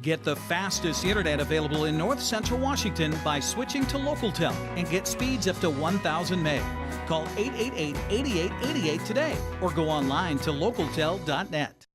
Get the fastest internet available in North Central Washington by switching to LocalTel and get speeds up to 1,000 meg. Call 888-8888 today or go online to localtel.net.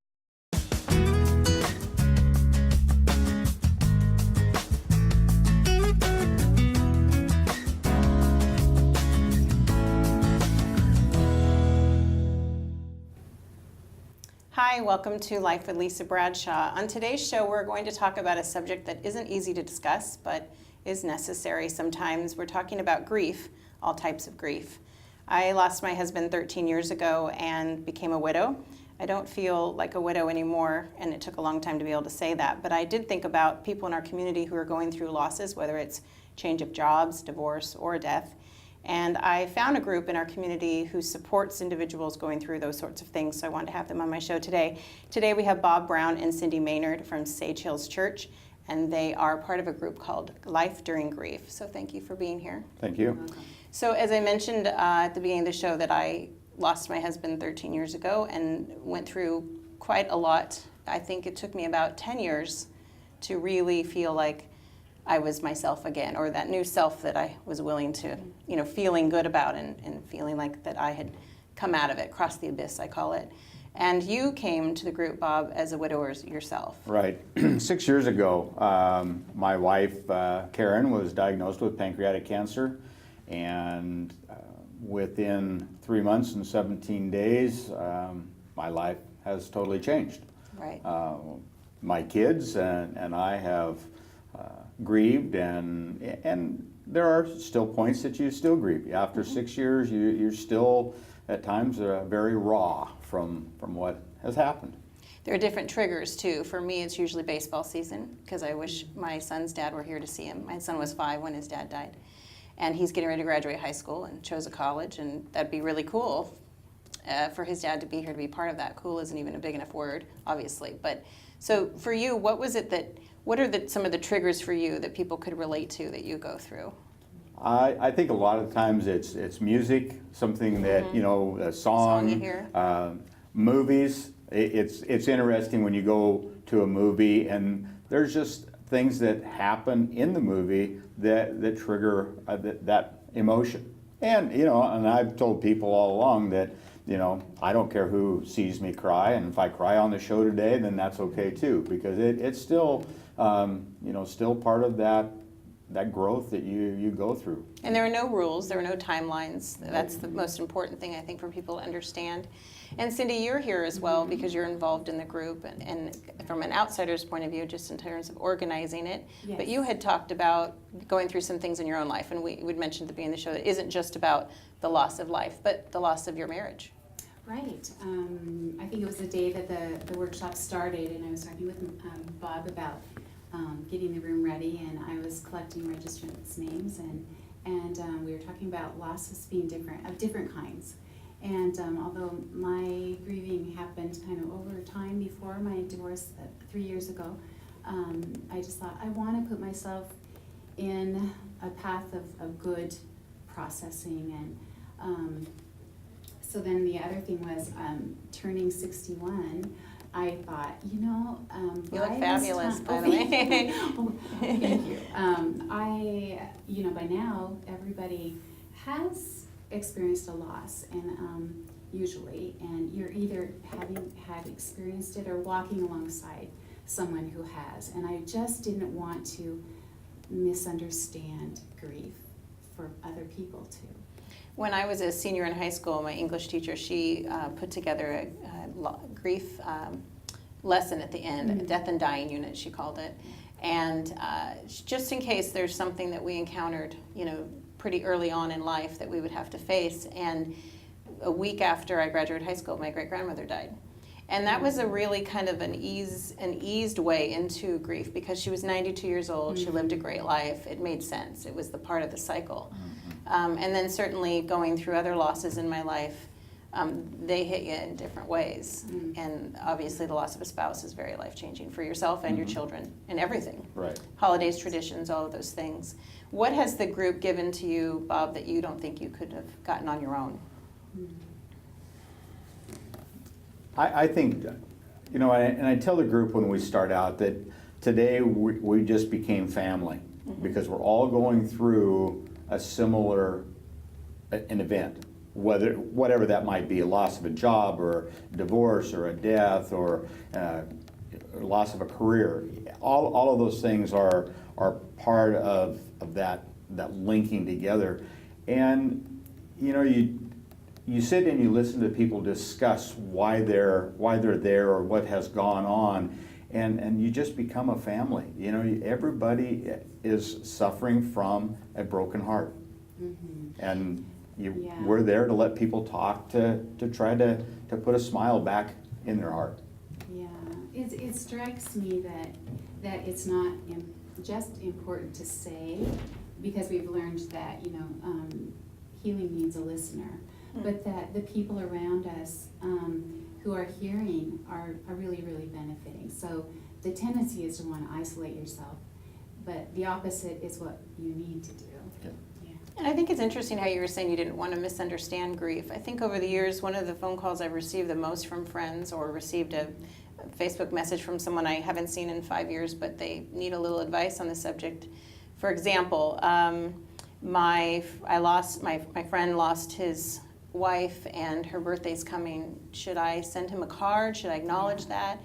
Hi, welcome to Life with Lisa Bradshaw. On today's show, we're going to talk about a subject that isn't easy to discuss, but is necessary sometimes. We're talking about grief, all types of grief. I lost my husband 13 years ago and became a widow. I don't feel like a widow anymore, and it took a long time to be able to say that, but I did think about people in our community who are going through losses, whether it's change of jobs, divorce, or death. And I found a group in our community who supports individuals going through those sorts of things, so I wanted to have them on my show today. Today we have Bob Brown and Cindy Maynard from Sage Hills Church, and they are part of a group called Life During Grief. So thank you for being here. Thank you. So as I mentioned at the beginning of the show that I lost my husband 13 years ago and went through quite a lot. I think it took me about 10 years to really feel like I was myself again, or that new self that I was willing to, feeling good about and feeling like that I had come out of it, crossed the abyss, I call it. And you came to the group, Bob, as a widower yourself. Right. 6 years ago, my wife, Karen, was diagnosed with pancreatic cancer, and within 3 months and 17 days, my life has totally changed. Right. My kids and I have grieved, and there are still points that you still grieve. After 6 years, you're still at times very raw from what has happened. There are different triggers too. For me, it's usually baseball season because I wish my son's dad were here to see him. My son was 5 when his dad died, and he's getting ready to graduate high school and chose a college, and that'd be really cool for his dad to be here to be part of that. Cool isn't even a big enough word, obviously. But so for you, what are some of the triggers for you that people could relate to that you go through? I think a lot of times it's music, something that, a song, you hear. Movies. It's interesting when you go to a movie and there's just things that happen in the movie that trigger that emotion. And, and I've told people all along that, I don't care who sees me cry, and if I cry on the show today, then that's okay too, because it's still, still part of that growth that you go through. And there are no rules, there are no timelines. That's the most important thing, I think, for people to understand. And Cindy, you're here as well because you're involved in the group and from an outsider's point of view, just in terms of organizing it. Yes. But you had talked about going through some things in your own life, and we'd mentioned at the beginning of the show that it isn't just about the loss of life, but the loss of your marriage. Right. I think it was the day that the workshop started, and I was talking with Bob about getting the room ready, and I was collecting registrants' names, and we were talking about losses being different kinds. And although my grieving happened kind of over time before my divorce 3 years ago, I just thought I want to put myself in a path of good processing. And so then the other thing was turning 61. I thought, you look fabulous, by the way. Oh, thank you. By now, everybody has experienced a loss, and usually, and you're either having had experienced it or walking alongside someone who has. And I just didn't want to misunderstand grief for other people too. When I was a senior in high school, my English teacher, she put together a grief lesson at the end, a death and dying unit, she called it. And just in case there's something that we encountered, pretty early on in life that we would have to face. And a week after I graduated high school, my great-grandmother died. And that was a really kind of an eased way into grief because she was 92 years old. She lived a great life. It made sense. It was the part of the cycle. And then certainly going through other losses in my life, they hit you in different ways. And obviously the loss of a spouse is very life-changing for yourself and your children and everything. Right. Holidays, traditions, all of those things. What has the group given to you, Bob, that you don't think you could have gotten on your own? I think, and I tell the group when we start out that today we just became family because we're all going through a similar an event, whatever that might be, a loss of a job or divorce or a death or loss of a career. All of those things are part of that linking together. And you know, you sit and you listen to people discuss why they're there or what has gone on, and you just become a family. You know, everybody is suffering from a broken heart, and we're there to let people talk, to try to put a smile back in their heart. Yeah, it strikes me that it's not just important to say, because we've learned that, you know, healing needs a listener, but that the people around us who are hearing are really, really benefiting. So the tendency is to want to isolate yourself, but the opposite is what you need to do. Yeah. Yeah. And I think it's interesting how you were saying you didn't want to misunderstand grief. I think over the years, one of the phone calls I've received the most from friends, or received a Facebook message from someone I haven't seen in 5 years, but they need a little advice on the subject. For example, my friend lost his wife and her birthday's coming. Should I send him a card? Should I acknowledge that?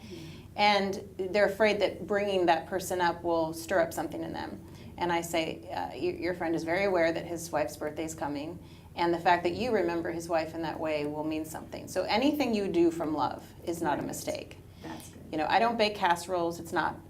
And they're afraid that bringing that person up will stir up something in them. And I say, your friend is very aware that his wife's birthday is coming, and the fact that you remember his wife in that way will mean something. So anything you do from love is not a mistake. That's good. You know, I don't bake casseroles. It's not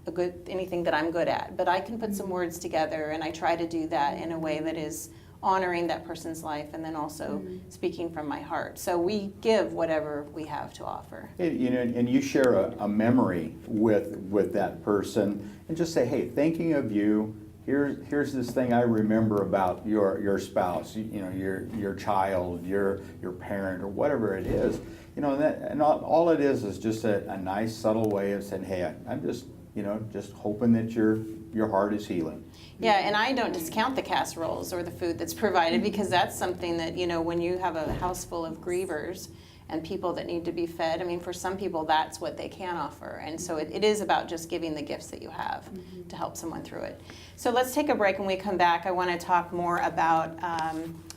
anything that I'm good at, but I can put some words together, and I try to do that in a way that is honoring that person's life, and then also speaking from my heart. So we give whatever we have to offer. You know, and you share a memory with that person, and just say, hey, thinking of you, here's this thing I remember about your spouse, you know, your child, your parent, or whatever it is. You know, and all it is just a nice, subtle way of saying, hey, I'm just, you know, just hoping that your heart is healing. Yeah, and I don't discount the casseroles or the food that's provided, because that's something that, you know, when you have a house full of grievers and people that need to be fed, I mean, for some people that's what they can offer. And so it is about just giving the gifts that you have to help someone through it. So let's take a break. When we come back, I want to talk more about,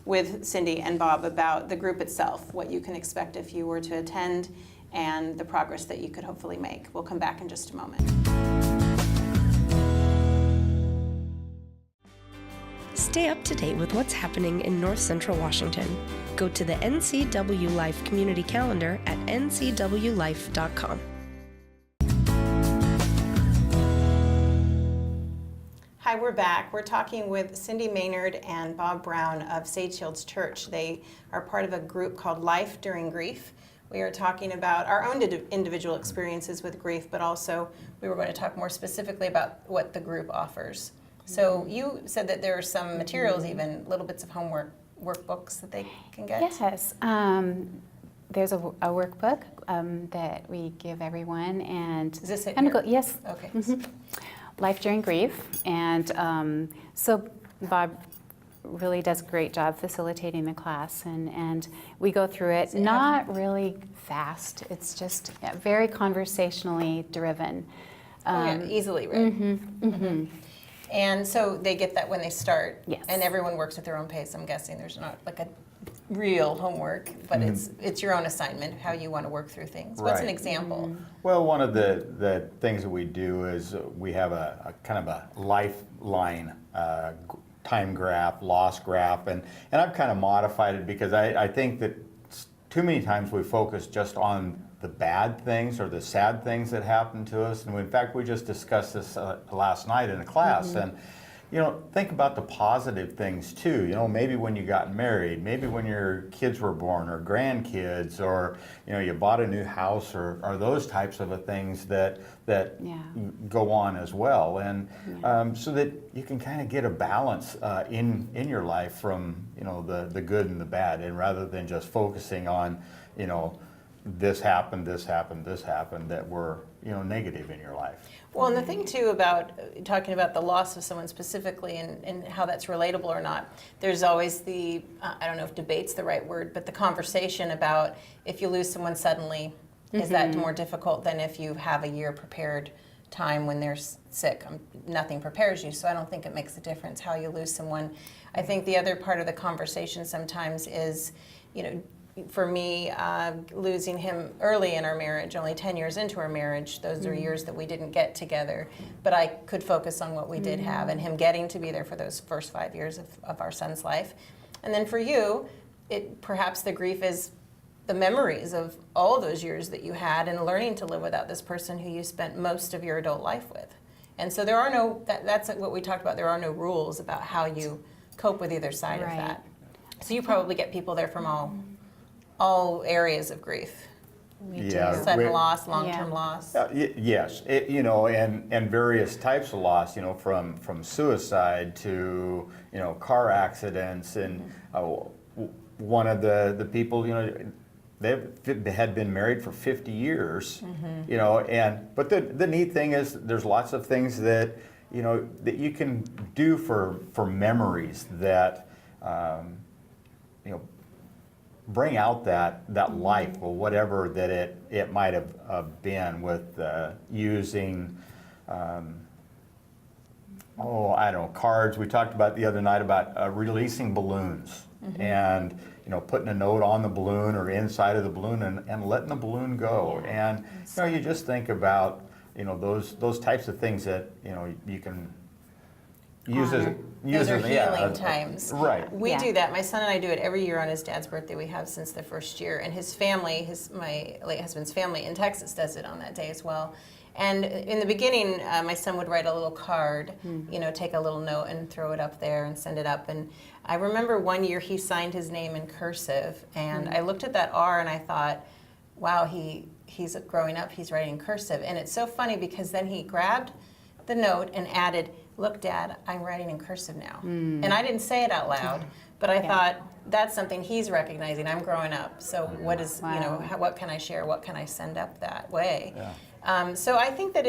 with Cindy and Bob, about the group itself, what you can expect if you were to attend, and the progress that you could hopefully make. We'll come back in just a moment. Stay up to date with what's happening in North Central Washington. Go to the NCW Life community calendar at ncwlife.com. Hi, we're back. We're talking with Cindy Maynard and Bob Brown of Sage Hills Church. They are part of a group called Life During Grief. We are talking about our own individual experiences with grief, but also we were going to talk more specifically about what the group offers. So you said that there are some materials, even little bits of homework, workbooks that they can get? Yes. There's a workbook that we give everyone, and Is this it kind of here? go, yes. Okay. Life During Grief, and so Bob really does a great job facilitating the class, and we go through it not really fast. It's just very conversationally driven. Easily read. And so they get that when they start. Yes. And everyone works at their own pace. I'm guessing there's not like a real homework, but it's your own assignment, how you want to work through things. What's an Right. example? Well, one of the things that we do is we have a kind of a lifeline time graph, loss graph, and I've kind of modified it because I think that too many times we focus just on the bad things or the sad things that happen to us. And in fact, we just discussed this last night in a class. And you know, think about the positive things too. You know, maybe when you got married, maybe when your kids were born or grandkids, or you know, you bought a new house, or those types of things that go on as well. And so that you can kind of get a balance in your life from, you know, the good and the bad, and rather than just focusing on, you know, this happened, that were, you know, negative in your life. Well, and the thing too about talking about the loss of someone specifically and how that's relatable or not, there's always the, I don't know if debate's the right word, but the conversation about if you lose someone suddenly, is that more difficult than if you have a year prepared time when they're sick. Nothing prepares you, so I don't think it makes a difference how you lose someone. I think the other part of the conversation sometimes is, you know, for me, losing him early in our marriage, only 10 years into our marriage, those are years that we didn't get together, but I could focus on what we did have, and him getting to be there for those first 5 years of our son's life. And then for you, perhaps the grief is the memories of all those years that you had and learning to live without this person who you spent most of your adult life with. And so there are no, that's what we talked about, there are no rules about how you cope with either side of that. So you probably get people there from all areas of grief. Sudden loss, long-term loss. Yes, you know, and various types of loss, you know, from suicide to, you know, car accidents. And one of the people, you know, they had been married for 50 years, you know, but the neat thing is there's lots of things that, you know, that you can do for memories that, you know, bring out that life or whatever that it might have been with using, I don't know, cards. We talked about the other night about releasing balloons and, you know, putting a note on the balloon or inside of the balloon and letting the balloon go. And, you know, you just think about, you know, those types of things that, you know, you can use as Those are healing times. Right. We do that. My son and I do it every year on his dad's birthday. We have since the first year. And his family, my late husband's family in Texas does it on that day as well. And in the beginning, my son would write a little card, you know, take a little note and throw it up there and send it up. And I remember one year he signed his name in cursive. And I looked at that R and I thought, wow, he's growing up, he's writing cursive. And it's so funny because then he grabbed the note and added, "Look, Dad, I'm writing in cursive now." And I didn't say it out loud, but I thought that's something he's recognizing. I'm growing up, so what is, you know, what can I share? What can I send up that way? So I think that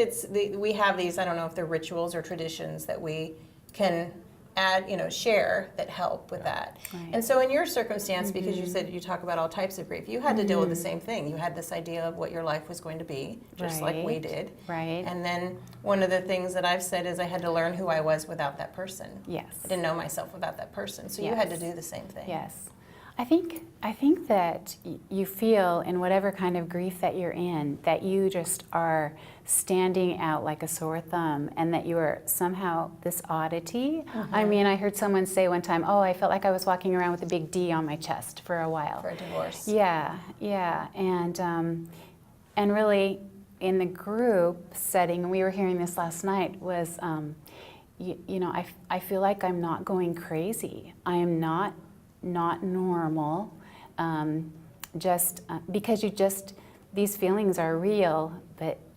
we have these, I don't know if they're rituals or traditions that we can add, you know, share that help with that. And so in your circumstance, because you said you talk about all types of grief, you had to deal with the same thing. You had this idea of what your life was going to be, just like we did. And then one of the things that I've said is I had to learn who I was without that person. I didn't know myself without that person. So you had to do the same thing. I think that you feel in whatever kind of grief that you're in, that you just are standing out like a sore thumb and that you are somehow this oddity. I mean, I heard someone say one time, oh, I felt like I was walking around with a big D on my chest for a while. For a divorce. Yeah. And really in the group setting, and we were hearing this last night, was, you know, I feel like I'm not going crazy. I am not normal, because these feelings are real,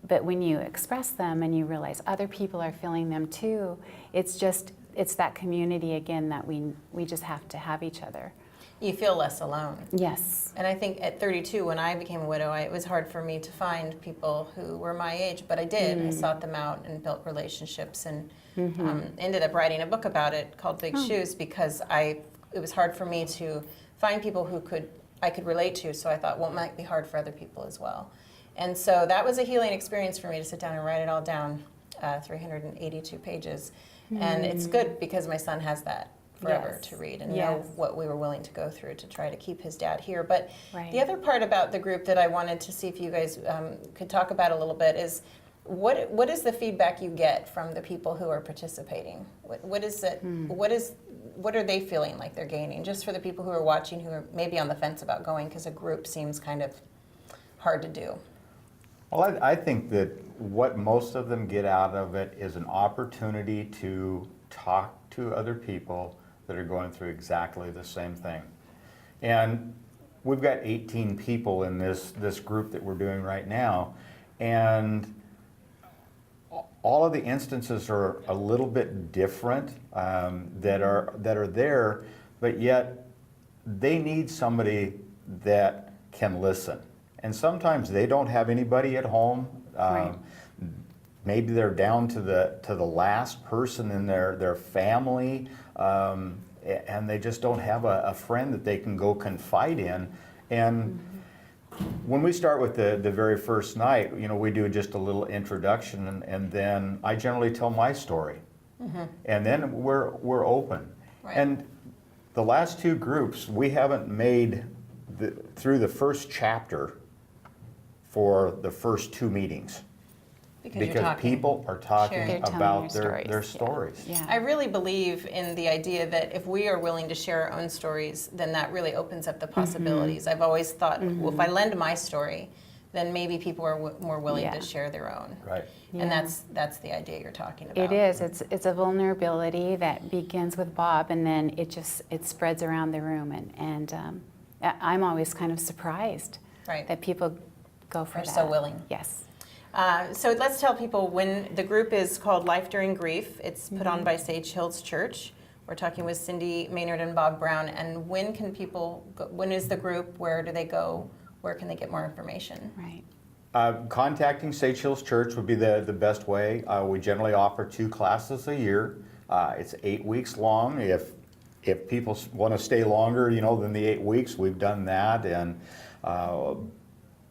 but when you express them and you realize other people are feeling them too, it's that community again that we just have to have each other. You feel less alone. Yes. And I think at 32, when I became a widow, it was hard for me to find people who were my age, but I did. I sought them out and built relationships and ended up writing a book about it called Big Shoes because it was hard for me to find people who I could relate to, so I thought, well, it might be hard for other people as well. And so that was a healing experience for me to sit down and write it all down, 382 pages. And it's good because my son has that forever to read and know what we were willing to go through to try to keep his dad here. But the other part about the group that I wanted to see if you guys could talk about a little bit is what is the feedback you get from the people who are participating? What is it? What are they feeling like they're gaining? Just for the people who are watching who are maybe on the fence about going because a group seems kind of hard to do. Well, I think that what most of them get out of it is an opportunity to talk to other people that are going through exactly the same thing. And we've got 18 people in this group that we're doing right now, and all of the instances are a little bit different that are there, but yet they need somebody that can listen. And sometimes they don't have anybody at home. Maybe they're down to the last person in their family, and they just don't have a friend that they can go confide in. And When we start with the very first night, we do just a little introduction, and then I generally tell my story, and then we're open. Right. And the last two groups, we haven't made through the first chapter for the first two meetings. Because people are talking sharing. They're telling about their their stories. stories. Yeah. I really believe in the idea that if we are willing to share our own stories, then that really opens up the possibilities. I've always thought, well, if I lend my story, then maybe people are more willing Yeah. to share their own. Right. And Yeah. that's the idea you're talking about. It is. It's a vulnerability that begins with Bob, and then it spreads around the room, and I'm always kind of surprised Right. that people go for Are that. so willing. Yes. So let's tell people when the group is called Life During Grief. It's put on by Sage Hills Church. We're talking with Cindy Maynard and Bob Brown. And when can people go, when is the group? Where do they go? Where can they get more information? Right. Contacting Sage Hills Church would be the best way. We generally offer 2 classes a year. It's 8 weeks long. If people want to stay longer, than the 8 weeks, we've done that. And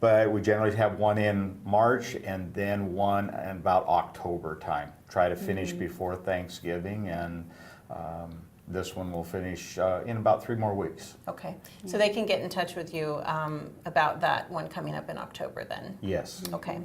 but we generally have one in March and then one in about October time. Try to finish before Thanksgiving, and this one will finish in about 3 more weeks. Okay. So they can get in touch with you about that one coming up in October then? Yes. Okay.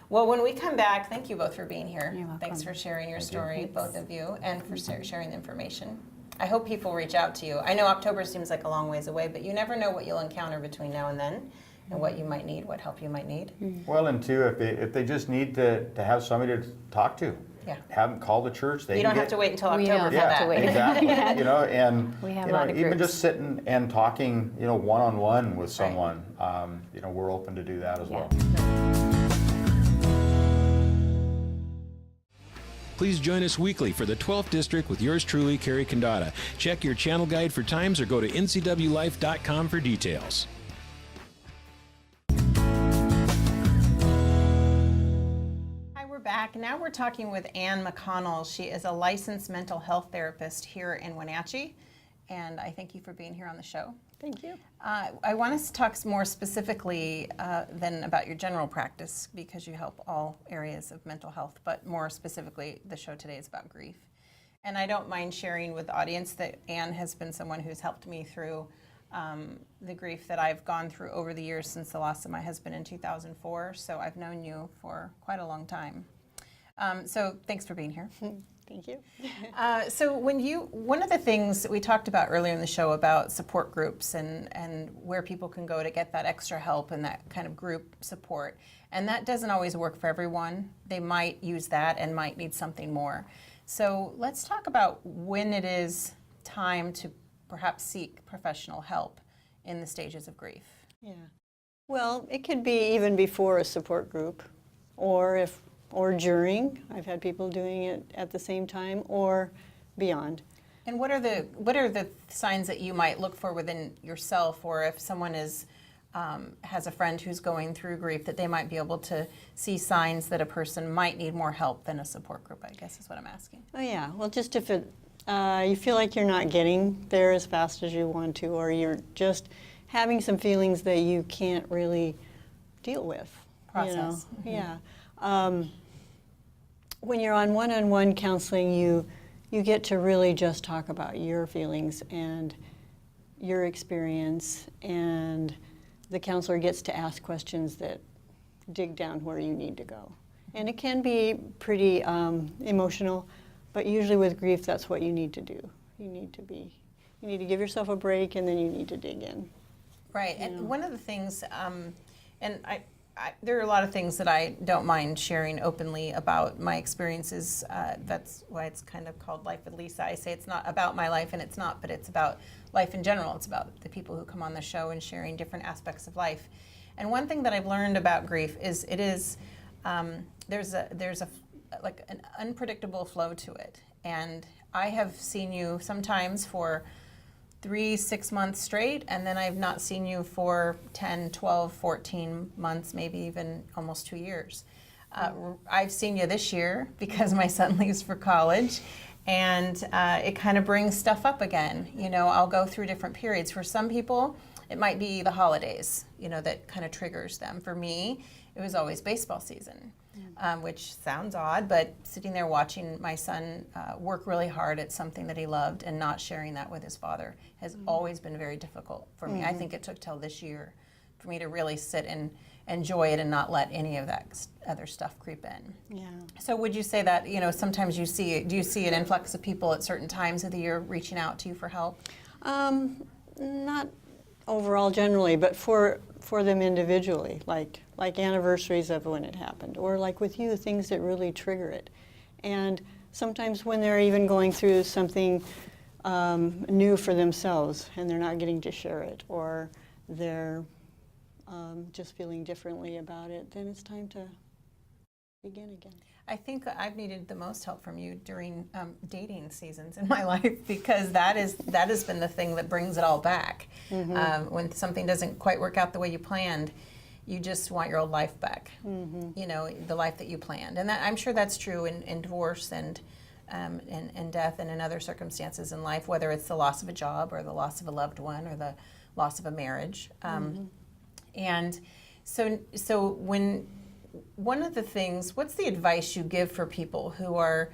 Well, when we come back, thank you both for being here. You're welcome. Thanks for sharing your Thank you. story, both of you, and for sharing the information. I hope people reach out to you. I know October seems like a long ways away, but you never know what you'll encounter between now and then, and what you might need, what help you might need. Well, and too, if they just need to have somebody to talk to, Yeah. have them call the church. They You can don't have get- to wait until We October don't for have that. to wait. Exactly. Yeah. And We have a lot of even groups. just sitting and talking, one-on-one with someone, we're open to do that as well. Please join us weekly for the 12th District with yours truly, Carrie Condata. Check your channel guide for times or go to ncwlife.com for details. Hi, we're back. Now we're talking with Ann McConnell. She is a licensed mental health therapist here in Wenatchee, and I thank you for being here on the show. Thank you. I want us to talk more specifically than about your general practice, because you help all areas of mental health, but more specifically, the show today is about grief. And I don't mind sharing with the audience that Ann has been someone who's helped me through the grief that I've gone through over the years since the loss of my husband in 2004, so I've known you for quite a long time. So thanks for being here. Thank you. So one of the things that we talked about earlier in the show about support groups and where people can go to get that extra help and that kind of group support, and that doesn't always work for everyone. They might use that and might need something more. So let's talk about when it is time to perhaps seek professional help in the stages of grief. Yeah. Well, it could be even before a support group, or during. I've had people doing it at the same time, or beyond. And what are the signs that you might look for within yourself, or if someone has a friend who's going through grief, that they might be able to see signs that a person might need more help than a support group, I guess is what I'm asking. Oh yeah. Well, just if you feel like you're not getting there as fast as you want to, or you're just having some feelings that you can't really deal with. Process. Yeah. When you're on one-on-one counseling, you get to really just talk about your feelings and your experience, and the counselor gets to ask questions that dig down where you need to go. And it can be pretty emotional, but usually with grief, that's what you need to do. You need to give yourself a break, and then you need to dig in. Right, and one of the things, and there are a lot of things that I don't mind sharing openly about my experiences. That's why it's kind of called Life with Lisa. I say it's not about my life, and it's not, but it's about life in general. It's about the people who come on the show and sharing different aspects of life. And one thing that I've learned about grief is there's an unpredictable flow to it. And I have seen you sometimes for 3-6 months straight, and then I've not seen you for 10, 12, 14 months, maybe even almost 2 years. I've seen you this year because my son leaves for college, and it kind of brings stuff up again. I'll go through different periods. For some people, It might be the holidays, that kind of triggers them. For me, it was always baseball season, which sounds odd, but sitting there watching my son work really hard at something that he loved and not sharing that with his father has always been very difficult for me. I think it took till this year for me to really sit and enjoy it and not let any of that other stuff creep in. Yeah. So would you say that, sometimes do you see an influx of people at certain times of the year reaching out to you for help? Not overall generally, but for them individually, like anniversaries of when it happened, or like with you, things that really trigger it. And sometimes when they're even going through something new for themselves and they're not getting to share it, or they're just feeling differently about it, then it's time to begin again. I think I've needed the most help from you during dating seasons in my life, because that has been the thing that brings it all back. When something doesn't quite work out the way you planned, you just want your old life back. The life that you planned, and I'm sure that's true in divorce and death and in other circumstances in life, whether it's the loss of a job or the loss of a loved one or the loss of a marriage. And so when one of the things, what's the advice you give for people who are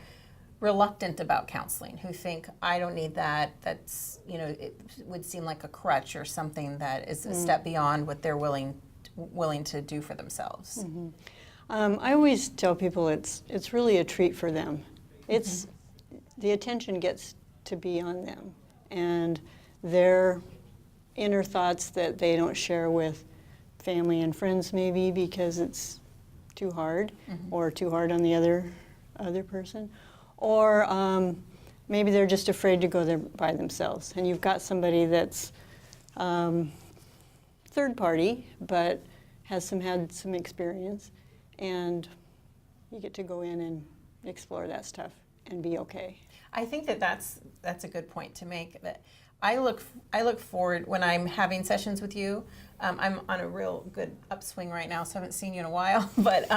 reluctant about counseling, who think, I don't need that, that's, it would seem like a crutch or something that is a step beyond what they're willing to do for themselves? I always tell people it's really a treat for them. It's the attention gets to be on them, and their inner thoughts that they don't share with family and friends, maybe because it's too hard, or too hard on the other person, or maybe they're just afraid to go there by themselves, and you've got somebody that's third party but had some experience, and you get to go in and explore that stuff and be okay. I think that's a good point to make. That I look forward when I'm having sessions with you. I'm on a real good upswing right now, so I haven't seen you in a while. But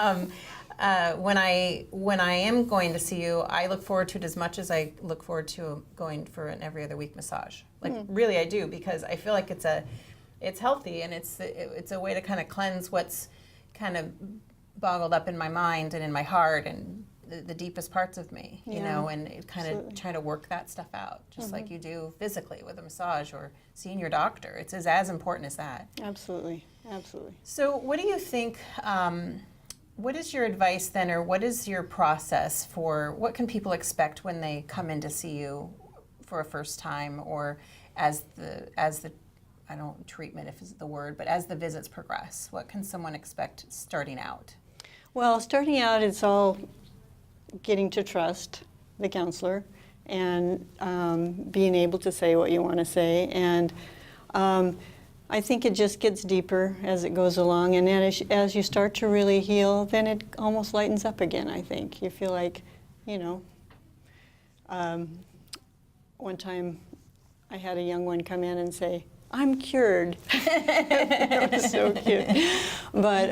when I am going to see you, I look forward to it as much as I look forward to going for an every other week massage. Really, I do, because I feel like it's healthy, and it's a way to kind of cleanse what's kind of boggled up in my mind and in my heart and the deepest parts of me, and kind of try to work that stuff out, just like you do physically with a massage or seeing your doctor. It's as important as that. Absolutely. So what do you think, what is your advice then, or what is your process for, what can people expect when they come in to see you for a first time, or as the I don't treatment if is the word, but as the visits progress? What can someone expect starting out? Well, starting out, it's all getting to trust the counselor and being able to say what you want to say. And I think it just gets deeper as it goes along. And then as you start to really heal, then it almost lightens up again, I think. You feel like, one time I had a young one come in and say, I'm cured. That was so cute. But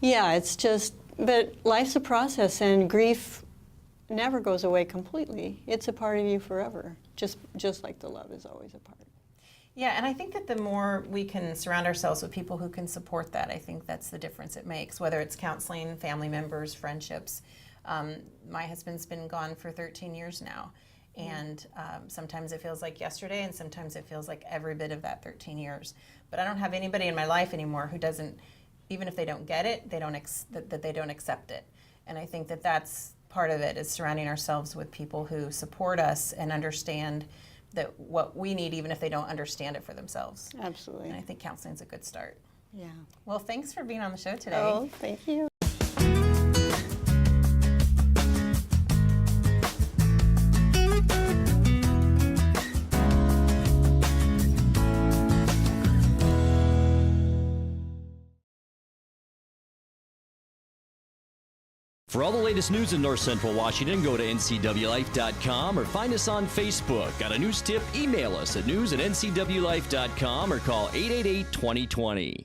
yeah, it's just, but life's a process, and grief never goes away completely. It's a part of you forever, just like the love is always a part. Yeah, and I think that the more we can surround ourselves with people who can support that, I think that's the difference it makes, whether it's counseling, family members, friendships. My husband's been gone for 13 years now, and sometimes it feels like yesterday, and sometimes it feels like every bit of that 13 years. But I don't have anybody in my life anymore who doesn't, even if they don't get it, they don't accept it. And I think that that's part of it, is surrounding ourselves with people who support us and understand that what we need, even if they don't understand it for themselves. Absolutely. And I think counseling's a good start. Yeah. Well, thanks for being on the show today. Oh, thank you. For all the latest news in North Central Washington, go to ncwlife.com or find us on Facebook. Got a news tip? Email us at news@ncwlife.com or call 888-2020.